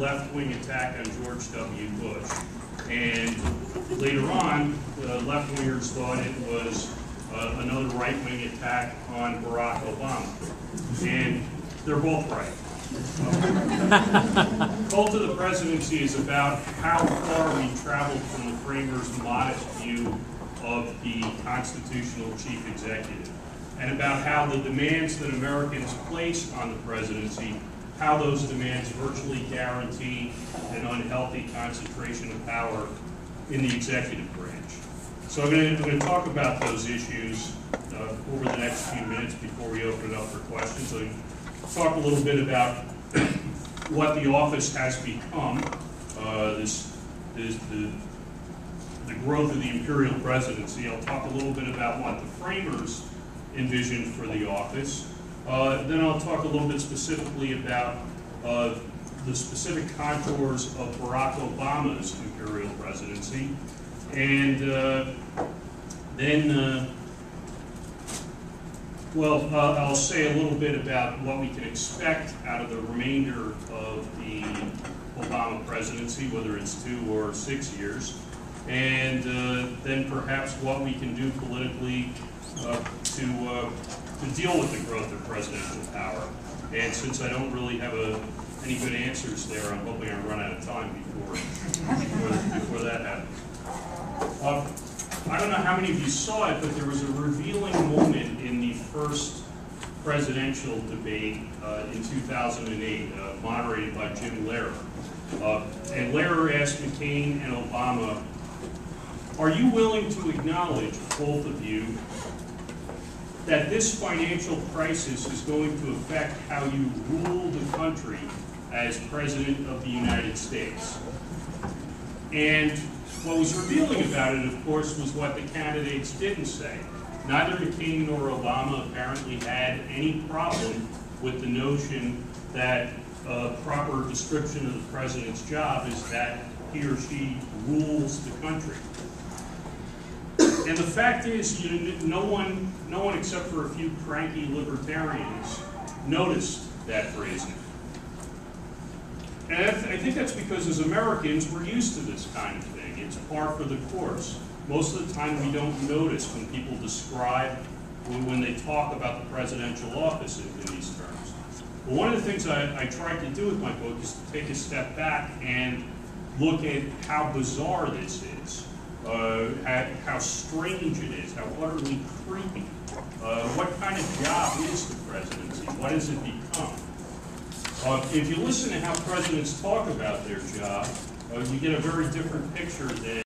left-wing attack on George W. Bush. And later on, the left-wingers thought it was another right-wing attack on Barack Obama. And they're both right. Cult of the Presidency is about how far we traveled from the framers' modest view of the constitutional chief executive, and about how the demands that Americans place on the presidency, how those demands virtually guarantee an unhealthy concentration of power in the executive branch. So I'm going to talk about those issues over the next few minutes before we open it up for questions. So talk a little bit about what the office has become, the growth of the imperial presidency. I'll talk a little bit about what the framers envisioned for the office. Then I'll talk a little bit specifically about the specific contours of Barack Obama's imperial presidency. And I'll say a little bit about what we can expect out of the remainder of the Obama presidency, whether it's 2 or 6 years, and then perhaps what we can do politically to deal with the growth of presidential power. And since I don't really have any good answers there, I'm hoping I run out of time before that happens. I don't know how many of you saw it, but there was a revealing moment in the first presidential debate in 2008, moderated by Jim Lehrer. And Lehrer asked McCain and Obama, are you willing to acknowledge, both of you, that this financial crisis is going to affect how you rule the country as President of the United States? And what was revealing about it, of course, was what the candidates didn't say. Neither McCain nor Obama apparently had any problem with the notion that a proper description of the president's job is that he or she rules the country. And the fact is, no one except for a few cranky libertarians noticed that phrasing. And I think that's because as Americans, we're used to this kind of thing. It's par for the course. Most of the time we don't notice when people describe, when they talk about the presidential office in these terms. But one of the things I tried to do with my book is to take a step back and look at how bizarre this is, how strange it is, how utterly creepy. What kind of job is the presidency? What does it become? If you listen to how presidents talk about their job, you get a very different picture than